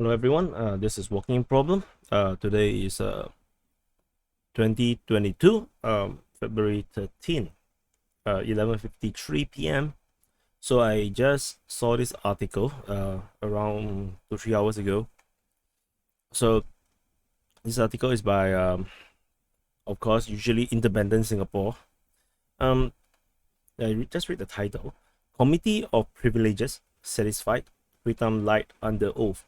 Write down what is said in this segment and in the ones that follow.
Hello everyone, this is Walking Problem. Today is 2022, February 13, 11:53 p.m. So I just saw this article around 2-3 hours ago. So this article is by, of course, usually Independent Singapore. Just read the title. Committee of Privileges Satisfied, Pritam lied under oath.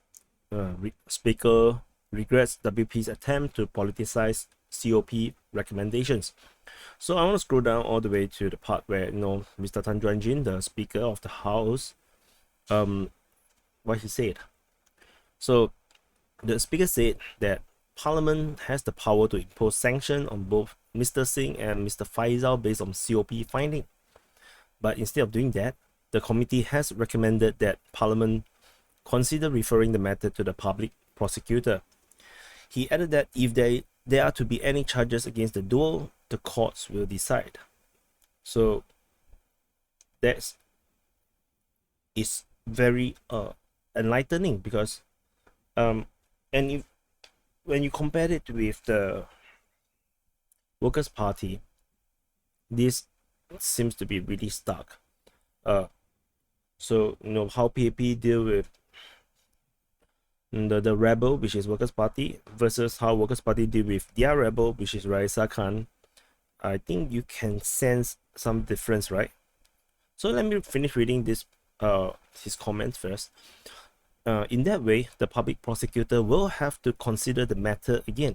Speaker regrets WP's attempt to politicize COP recommendations. So I want to scroll down all the way to the part where Mr. Tan Juan Jin, the Speaker of the House, what he said. So the Speaker said that Parliament has the power to impose sanction on both Mr. Singh and Mr. Faisal based on COP finding. But instead of doing that, the committee has recommended that Parliament consider referring the matter to the public prosecutor. He added that if there are to be any charges against the duo, the courts will decide. So that is very enlightening because and if when you compare it with the Workers' Party, this seems to be really stark. So how PAP deal with the rebel, which is Workers' Party, versus how Workers' Party deal with their rebel, which is Raisa Khan. I think you can sense some difference, right? So let me finish reading this his comments first. In that way, the public prosecutor will have to consider the matter again.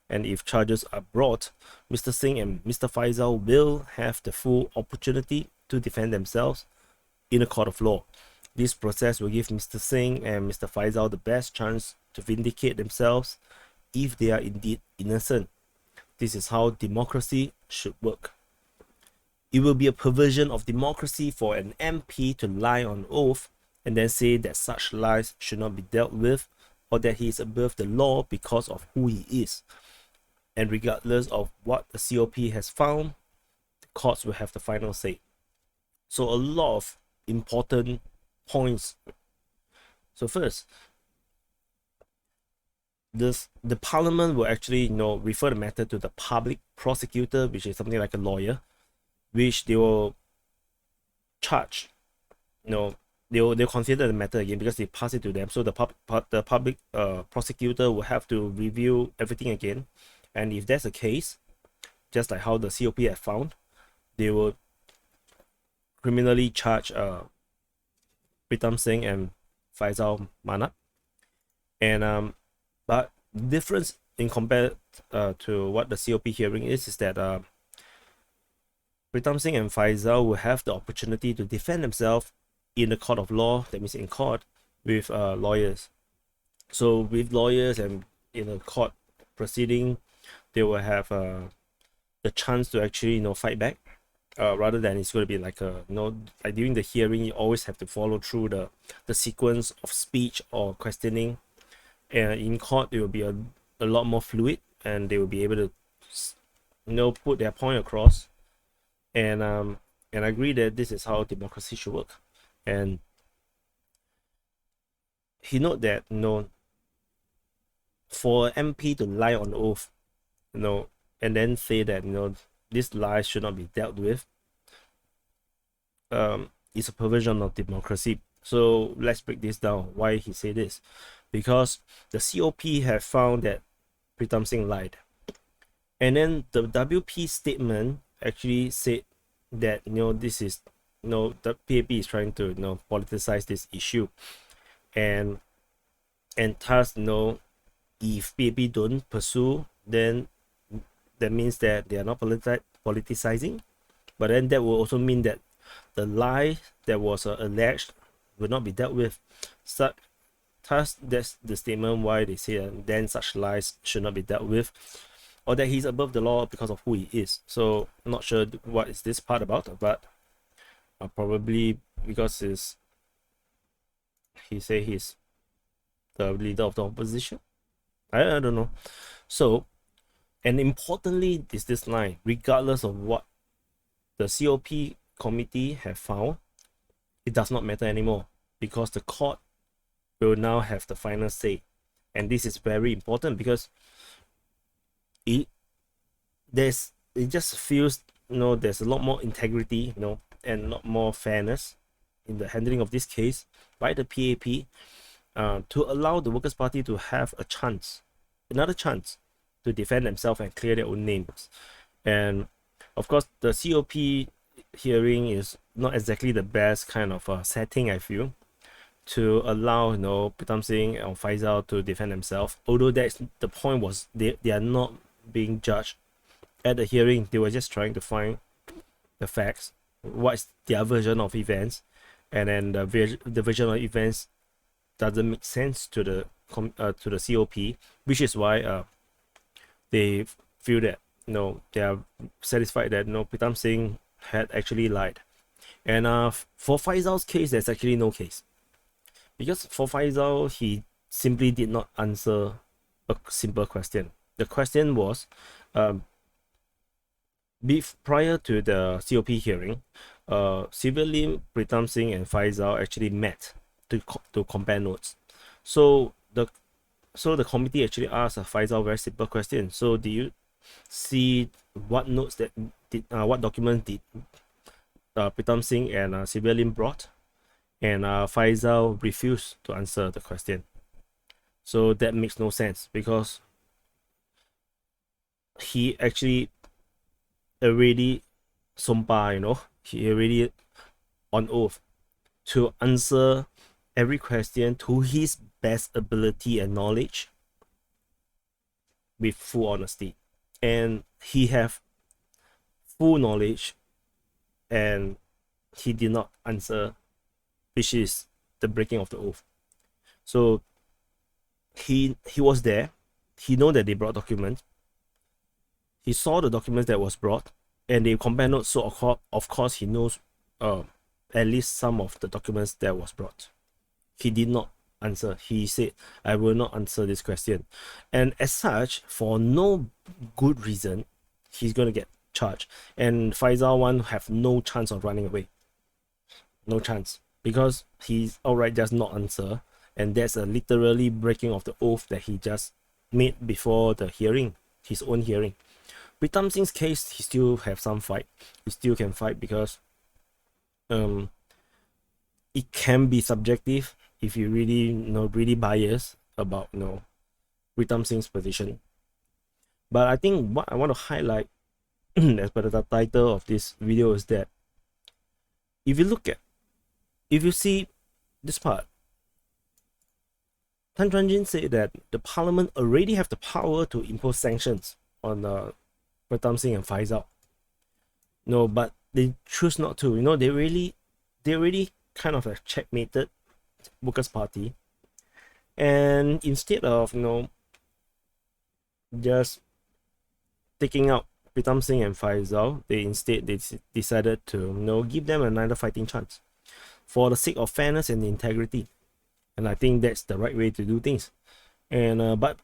And if charges are brought, Mr. Singh and Mr. Faisal will have the full opportunity to defend themselves in a court of law. This process will give Mr. Singh and Mr. Faisal the best chance to vindicate themselves if they are indeed innocent. This is how democracy should work. It will be a perversion of democracy for an MP to lie on oath and then say that such lies should not be dealt with or that he is above the law because of who he is. And regardless of what the COP has found, the courts will have the final say. So a lot of important points. So first, the Parliament will actually refer the matter to the public prosecutor, which is something like a lawyer, which they will charge. They'll consider the matter again because they pass it to them. So the public prosecutor will have to review everything again, and if that's the case, just like how the COP have found, they will criminally charge Pritam Singh and Faisal Manat. And but difference in compared to what the COP hearing is that Pritam Singh and Faisal will have the opportunity to defend themselves in the court of law, that means in court, with lawyers. So with lawyers and in a court proceeding, they will have the chance to actually fight back. Rather than it's going to be like like during the hearing, you always have to follow through the sequence of speech or questioning. And in court, it will be a lot more fluid, and they will be able to put their point across. And I agree that this is how democracy should work. And he note that for an MP to lie on oath, and then say that this lie should not be dealt with, is a perversion of democracy. So let's break this down. Why he say this? Because the COP have found that Pritam Singh lied, and then the WP statement actually said that this is the PAP is trying to politicize this issue, and thus if PAP don't pursue, then that means that they are not politicizing, but then that will also mean that the lie that was alleged will not be dealt with. Thus, that's the statement why they say then such lies should not be dealt with, or that he's above the law because of who he is. So I'm not sure what is this part about, but probably because he say he's the leader of the opposition. I don't know. So, and importantly is this line: regardless of what the COP committee have found, it does not matter anymore because the court will now have the final say. And this is very important because it it just feels, there's a lot more integrity, and a lot more fairness in the handling of this case by the PAP, to allow the Workers' Party to have another chance to defend themselves and clear their own names. And of course, the COP hearing is not exactly the best kind of setting, I feel, to allow Pritam Singh and Faisal to defend themselves. Although that's the point, was they are not being judged at the hearing. They were just trying to find the facts, what's their version of events, and then the version of events doesn't make sense to the COP, which is why they feel that they are satisfied that Pritam Singh had actually lied. And for Faisal's case, there's actually no case, because for Faisal, he simply did not answer a simple question. The question was, prior to the COP hearing, Sylvia Lim, Pritam Singh, and Faisal actually met to compare notes. So the committee actually asked Faisal a very simple question. So do you see what notes that what documents did Pritam Singh and Sylvia Lim brought? And Faisal refused to answer the question. So that makes no sense, because he actually already sumpah, he already on oath to answer every question to his best ability and knowledge with full honesty. And he have full knowledge, and he did not answer, which is the breaking of the oath. So he was there. He know that they brought documents. He saw the documents that was brought, and they compare notes. So of course he knows at least some of the documents that was brought. He did not answer. He said, I will not answer this question. And as such, for no good reason, he's going to get charged. And Faisal one have no chance of running away. No chance. Because he's outright just not answer. And that's a literally breaking of the oath that he just made before the hearing, his own hearing. Pritam Singh's case, he still have some fight. He still can fight, because it can be subjective if you really really biased about Pritam Singh's position. But I think what I want to highlight as per the title of this video is that if you see this part, Tan Chuan Jin said that the parliament already have the power to impose sanctions on Pritam Singh and Faisal. No, but they choose not to. They really kind of like checkmated Workers' Party, and instead of just taking out Pritam Singh and Faisal, they decided to give them another fighting chance for the sake of fairness and integrity. And I think that's the right way to do things. And but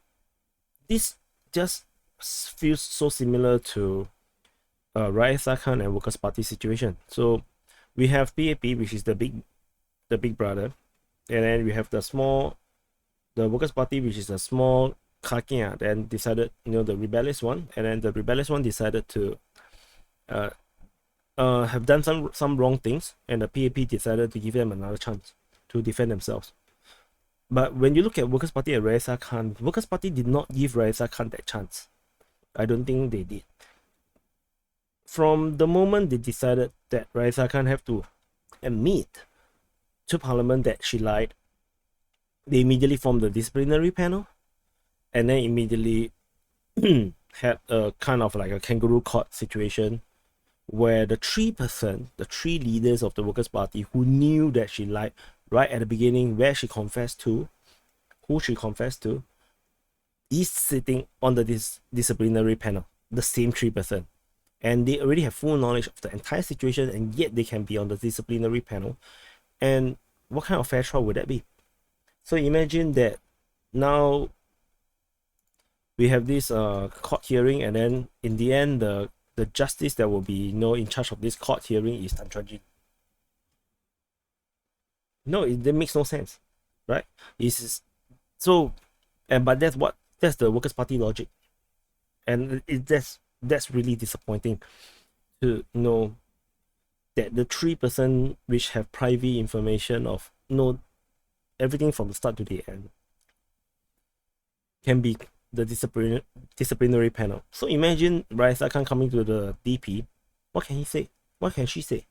this just feels so similar to Raisa Khan and Workers' Party situation. So we have PAP, which is the big brother, and then we have the Workers' Party, which is a small kakia, then decided the rebellious one, and then the rebellious one decided to have done some wrong things, and the PAP decided to give them another chance to defend themselves. But when you look at Workers' Party and Raisa Khan, Workers' Party did not give Raisa Khan that chance. I don't think they did. From the moment they decided that Raisa Khan have to admit to Parliament that she lied, they immediately formed the disciplinary panel, and then immediately had a kind of like a kangaroo court situation, where the three leaders of the Workers' Party who knew that she lied right at the beginning, who she confessed to, is sitting on the disciplinary panel, the same 3%. And they already have full knowledge of the entire situation, and yet they can be on the disciplinary panel. And what kind of fair trial would that be? So imagine that now we have this court hearing, and then in the end, the justice that will be in charge of this court hearing is Tan Chuan Jin. No, that makes no sense. right? Is so, and but that's the Workers' Party logic, and that's really disappointing to know that the 3% which have private information of everything from the start to the end can be the disciplinary panel. So imagine Raisa Khan coming to the DP. What can he say? What can she say?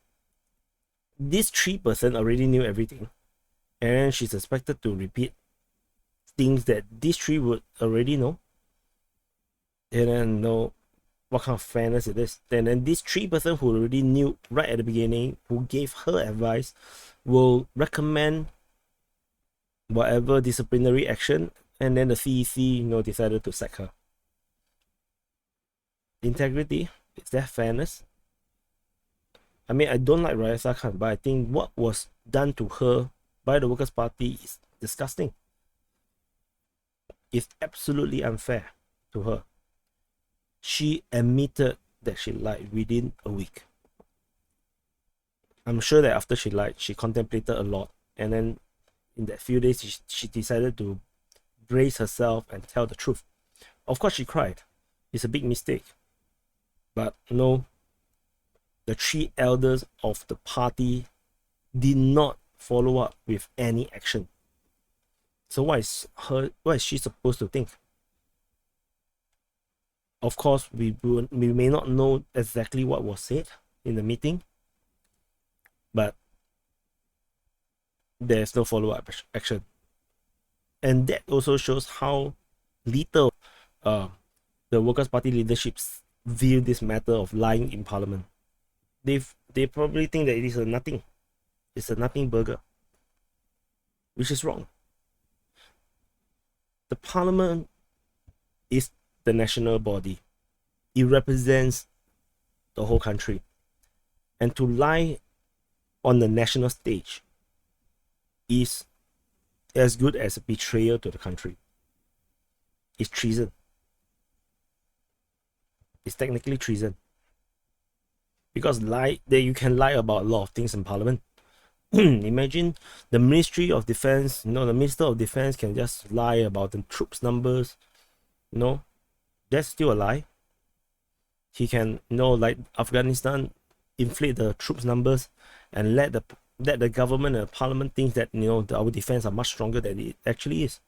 This 3% already knew everything, and she's expected to repeat things that these three would already know, and then know what kind of fairness it is. And then this 3% who already knew right at the beginning, who gave her advice, will recommend whatever disciplinary action, and then the CEC decided to sack her. Integrity, is that fairness? I mean, I don't like Raisa Khan, but I think what was done to her by the Workers' Party is disgusting. It's absolutely unfair to her. She admitted that she lied within a week. I'm sure that after she lied, she contemplated a lot, and then in that few days, she decided to brace herself and tell the truth. Of course, she cried. It's a big mistake. But no, the three elders of the party did not follow up with any action. So what is she supposed to think? Of course, we may not know exactly what was said in the meeting, but there's no follow-up action. And that also shows how little the Workers' Party leaderships view this matter of lying in Parliament. They probably think that it is a nothing. It's a nothing burger, which is wrong. The Parliament is the national body. It represents the whole country. And to lie on the national stage is as good as a betrayal to the country. It's treason. It's technically treason. Because you can lie about a lot of things in Parliament. Imagine the Ministry of Defense, the Minister of Defense can just lie about the troops numbers. That's still a lie. He can, like Afghanistan, inflate the troops numbers and let the government and the Parliament think that our defense are much stronger than it actually is.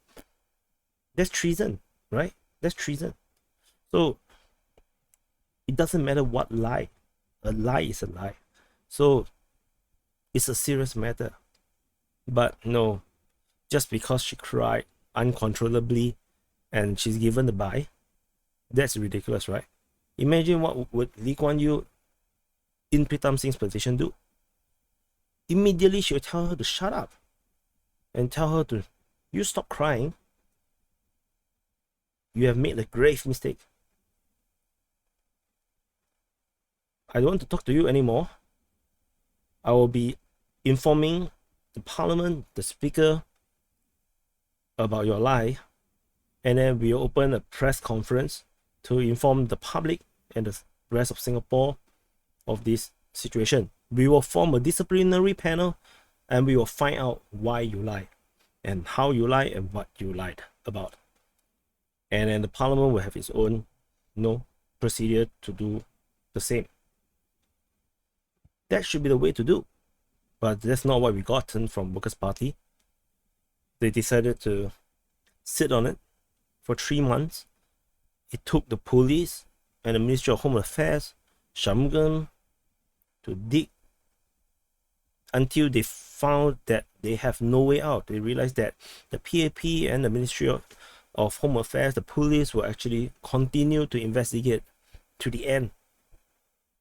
That's treason, right? That's treason. So it doesn't matter what lie. A lie is a lie. So it's a serious matter. But no, just because she cried uncontrollably and she's given the bye, that's ridiculous, right? Imagine what would Lee Kuan Yew in Pritam Singh's position do? Immediately she would tell her to shut up and tell her to, you stop crying. You have made a grave mistake. I don't want to talk to you anymore. I will be informing the Parliament, the Speaker, about your lie, and then we'll open a press conference to inform the public and the rest of Singapore of this situation. We will form a disciplinary panel and we will find out why you lied and how you lied and what you lied about. And then the Parliament will have its own procedure to do the same. That should be the way to do. But that's not what we gotten from Workers' Party. They decided to sit on it for 3 months. It took the police and the Ministry of Home Affairs, Shamgam, to dig until they found that they have no way out. They realized that the PAP and the Ministry of Home Affairs, the police, will actually continue to investigate to the end.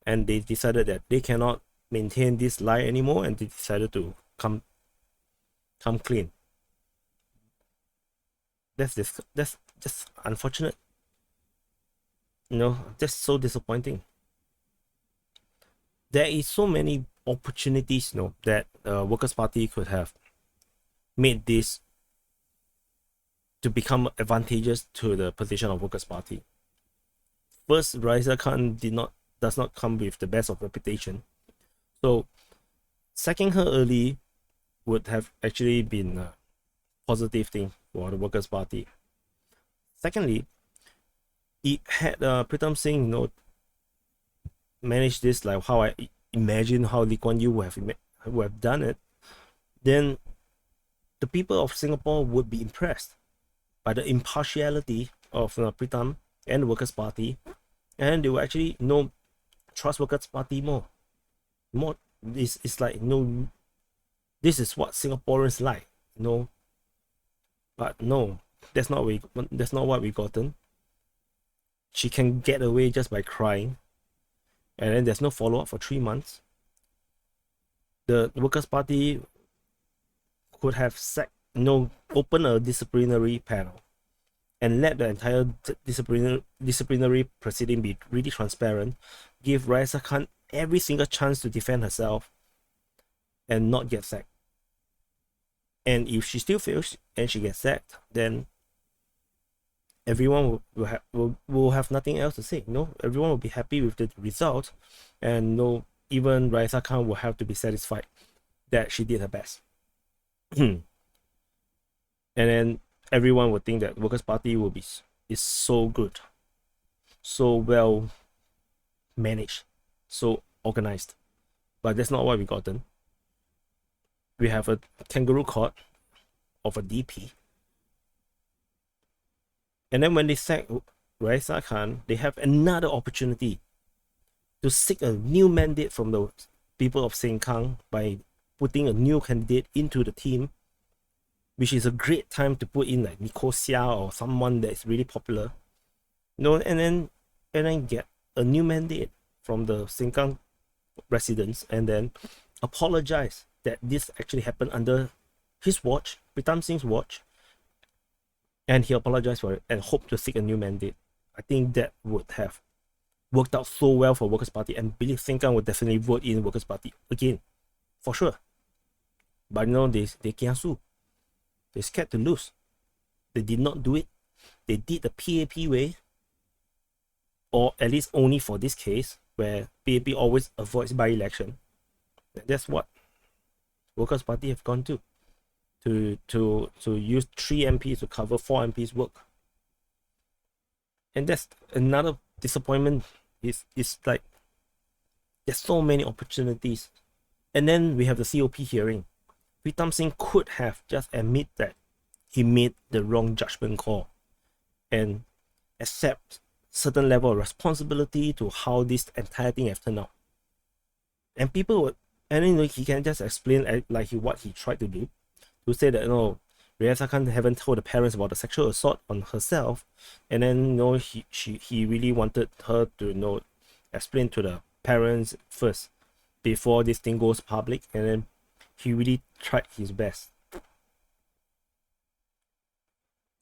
And they decided that they cannot maintain this lie anymore, and they decided to come clean. That's just unfortunate. That's so disappointing. There is so many opportunities that Workers' Party could have made this to become advantageous to the position of Workers' Party. First, Raisa Khan does not come with the best of reputation. So sacking her early would have actually been positive thing for the Workers' Party. Secondly, it had Pritam Singh, managed this like how I imagine how Lee Kuan Yew would have done it, then the people of Singapore would be impressed by the impartiality of Pritam and the Workers' Party, and they will actually trust Workers' Party more. It's like this is what Singaporeans like, but no, that's not what we gotten. She can get away just by crying, and then there's no follow-up for 3 months. The Workers' Party could have open a disciplinary panel and let the entire disciplinary proceeding be really transparent, give Raisa Khan every single chance to defend herself and not get sacked. And if she still fails and she gets sacked, then everyone will have nothing else to say. Everyone will be happy with the result, and even Raisa Khan will have to be satisfied that she did her best. And then everyone would think that Workers' Party is so good, so well managed, so organized. But that's not what we gotten. We have a kangaroo court of a DP. And then when they sack Raisa Khan, they have another opportunity to seek a new mandate from the people of Sengkang by putting a new candidate into the team, which is a great time to put in like Nicosia or someone that's really popular. And then get a new mandate from the Sengkang residents, and then apologize that this actually happened under his watch, Pritam Singh's watch, and he apologized for it and hoped to seek a new mandate. I think that would have worked out so well for Workers' Party, and believe Sengkang would definitely vote in Workers' Party again, for sure. But they kiasu. They're scared to lose. They did not do it. They did the PAP way, or at least only for this case, where PAP always avoids by-election. That's what Workers' Party have gone to use 3 MPs to cover 4 MPs' work. And that's another disappointment. It's like there's so many opportunities. And then we have the COP hearing. Pritam Singh could have just admit that he made the wrong judgment call and accept certain level of responsibility to how this entire thing has turned out. And people would, and then he can just explain like what he tried to do, to say that Raisa Khan haven't told the parents about the sexual assault on herself, and then he really wanted her to explain to the parents first before this thing goes public, and then he really tried his best.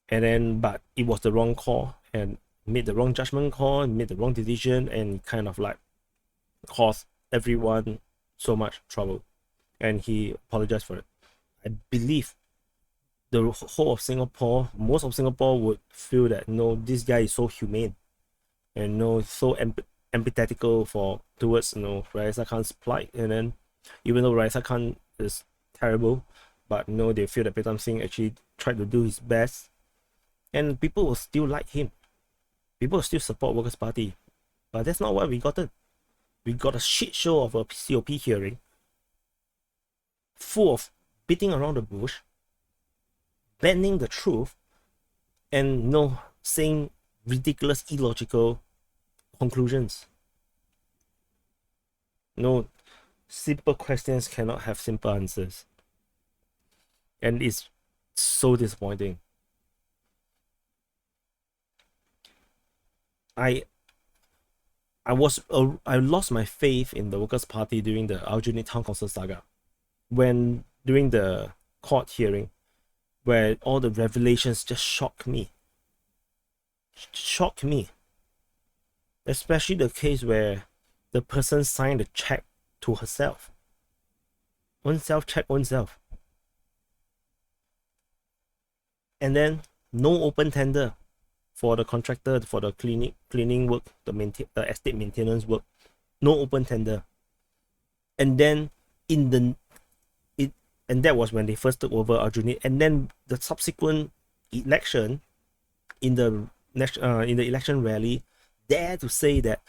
And then, but it was the wrong call, and made the wrong judgment call, made the wrong decision, and kind of like caused everyone so much trouble. And he apologized for it. I believe the whole of Singapore, most of Singapore would feel that this guy is so humane and so empathetical towards Raisa Khan's plight. And then even though Raisa Khan is terrible, but they feel that Pritam Singh actually tried to do his best, and people will still like him. People will still support Workers' Party. But that's not what we gotten. We got a shit show of a COP hearing full of beating around the bush, bending the truth, and saying ridiculous, illogical conclusions. Simple questions cannot have simple answers. And it's so disappointing. I lost my faith in the Workers' Party during the Aljunied Town Council saga, during the court hearing, where all the revelations just shocked me, especially the case where the person signed a check to herself, check oneself, and then no open tender for the contractor for the cleaning work, the estate maintenance work, no open tender. And then And that was when they first took over Arjuni. And then the subsequent election, in the election rally, dare to say that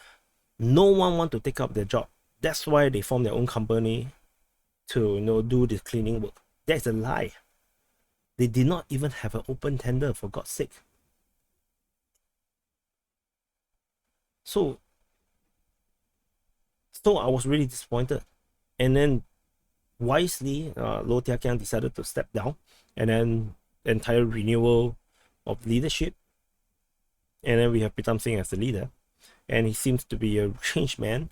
no one want to take up their job. That's why they formed their own company to do the cleaning work. That's a lie. They did not even have an open tender, for God's sake. So I was really disappointed. And then wisely, Low Tia Kiang decided to step down, and then entire renewal of leadership. And then we have Pritam Singh as the leader, and he seems to be a changed man.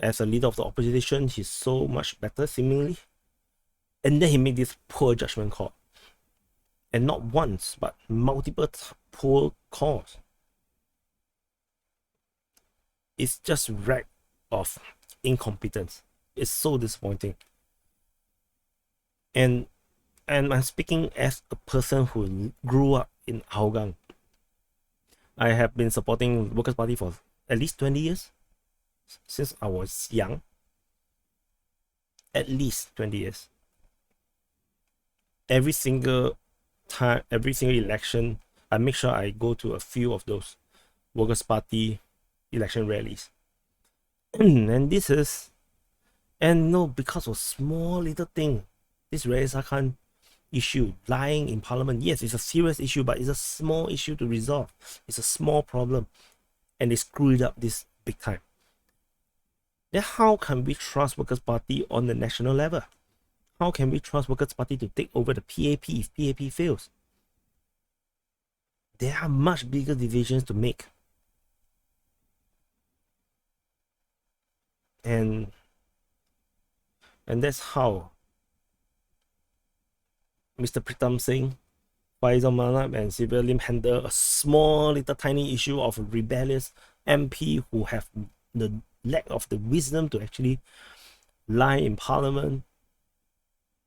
As a leader of the opposition, he's so much better, seemingly. And then he made this poor judgment call. And not once, but multiple poor calls. It's just wreck of incompetence. It's so disappointing. And I'm speaking as a person who grew up in Hougang. I have been supporting Workers' Party for at least 20 years. Since I was young. At least 20 years. Every single time, every single election, I make sure I go to a few of those Workers' Party election rallies. And this is, and no, because of small little thing, this Reza Khan issue, lying in parliament, yes, it's a serious issue, but it's a small issue to resolve. It's a small problem, and they screwed up this big time. Then how can we trust Workers' Party on the national level? How can we trust Workers' Party to take over the PAP if PAP fails? There are much bigger divisions to make. And that's how Mr. Pritam Singh, Faisal Manab, and Sylvia Lim handle a small little tiny issue of a rebellious MP who have the lack of the wisdom to actually lie in parliament,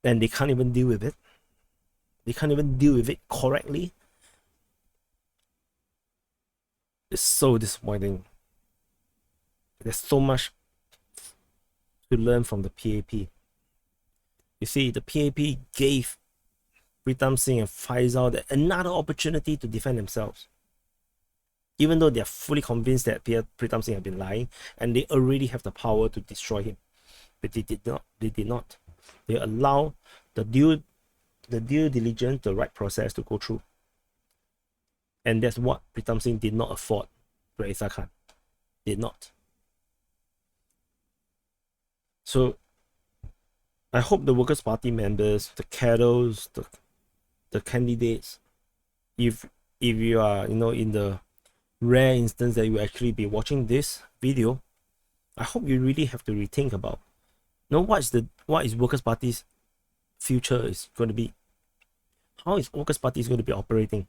and they can't even deal with it. They can't even deal with it correctly. It's so disappointing. There's so much to learn from the PAP. You see, the PAP gave Pritam Singh and Faisal another opportunity to defend themselves. Even though they are fully convinced that Pritam Singh has been lying, and they already have the power to destroy him. But they did not. They did not. They allow the due diligence, the right process to go through. And that's what Pritam Singh did not afford to Reza Khan. Did not. So I hope the Workers' Party members, the cadres, the candidates, if you are in the rare instance that you actually be watching this video, I hope you really have to rethink about what is Workers' Party's future is going to be. How is Workers' Party is going to be operating?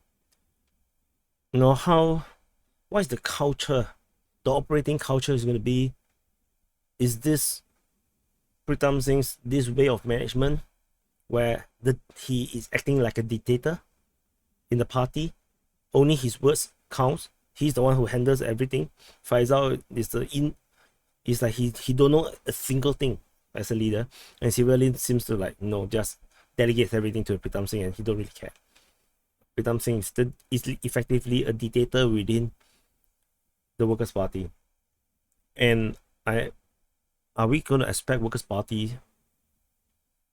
What is the culture, the operating culture is going to be? Is this Pritam Singh's this way of management where he is acting like a dictator in the party? Only his words counts. He's the one who handles everything. Faisal is like he don't know a single thing as a leader, and Sivali seems to just delegates everything to Pritam Singh, and he don't really care. Pritam Singh is effectively a dictator within the Workers' Party. And are we going to expect Workers' Party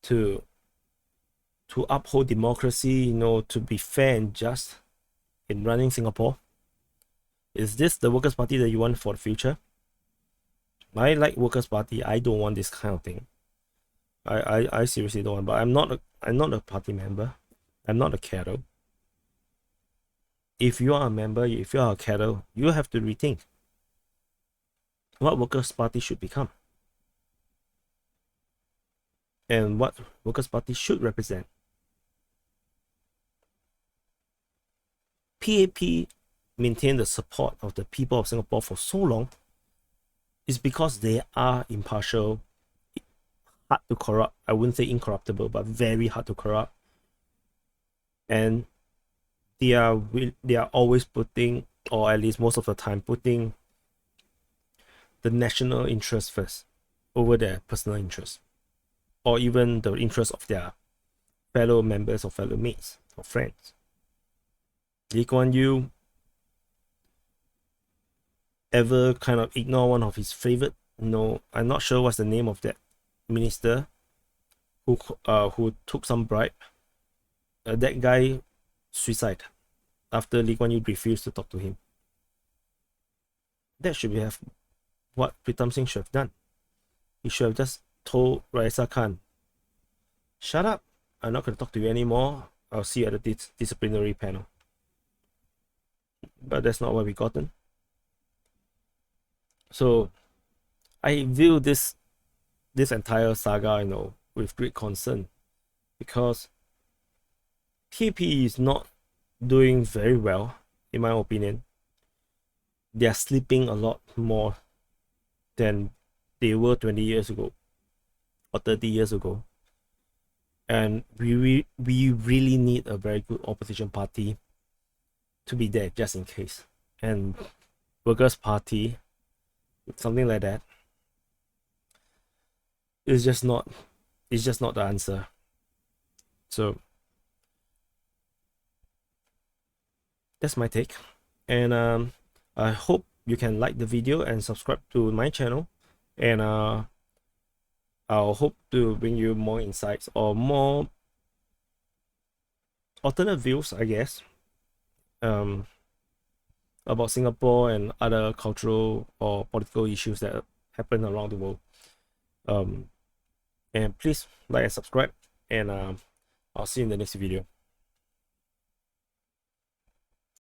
to uphold democracy, to be fair and just in running Singapore? Is this the Workers' Party that you want for the future? I like Workers' Party. I don't want this kind of thing. I seriously don't want. But I'm not a party member. I'm not a cadre. If you are a member, if you are a cadre, you have to rethink what Workers' Party should become and what Workers' Party should represent. PAP maintained the support of the people of Singapore for so long is because they are impartial, hard to corrupt. I wouldn't say incorruptible, but very hard to corrupt. And they are always putting, or at least most of the time, putting the national interest first over their personal interest. or even the interests of their fellow members or fellow mates or friends. Lee Kuan Yew ever kind of ignore one of his favorite? No, I'm not sure what's the name of that minister who took some bribe. That guy suicide after Lee Kuan Yew refused to talk to him. That should have what Pritam Singh should have done. He should have just told Raisa Khan, shut up, I'm not going to talk to you anymore, I'll see you at the disciplinary panel. But that's not what we gotten. So I view this entire saga, with great concern, because PAP is not doing very well, in my opinion. They are sleeping a lot more than they were 20 years ago or 30 years ago. And we really need a very good opposition party to be there just in case. And Workers' Party, something like that, is just not the answer. So that's my take. And I hope you can like the video and subscribe to my channel. And I'll hope to bring you more insights or more alternate views, I guess, about Singapore and other cultural or political issues that happen around the world. And please like and subscribe, and I'll see you in the next video.